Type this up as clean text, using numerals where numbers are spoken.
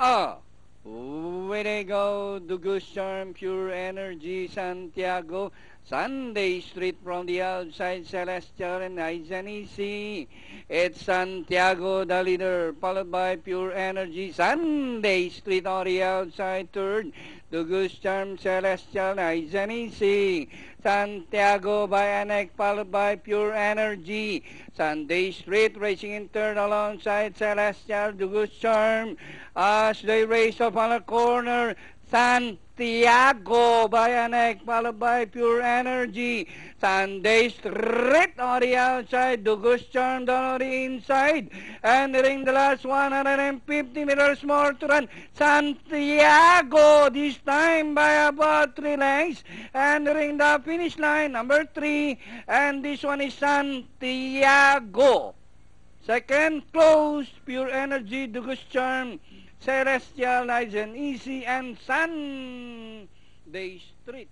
Ah, way they go, Dugus Charm, Pure Energy, Santiago, Sunday Street from the outside, Celestial and Isanisi. It's Santiago, the leader, followed by Pure Energy, Sunday Street on the outside, third. Dugus Charm, Celestial, Isanisi. Santiago by Anek, followed by Pure Energy. Sunday Street racing in third alongside Celestial, Dugus Charm. As they race off on the corner, Santiago by Anek, followed by Pure Energy. Sunday Street on the outside, Dugus Charm down on the inside. Entering the last 150 meters more to run. Santiago this time by about 3 lengths. Entering the finish line, number 3. And this one is Santiago. Second, close, Pure Energy, Dugus Charm, Celestial, Nice and Easy, and Sunday Street.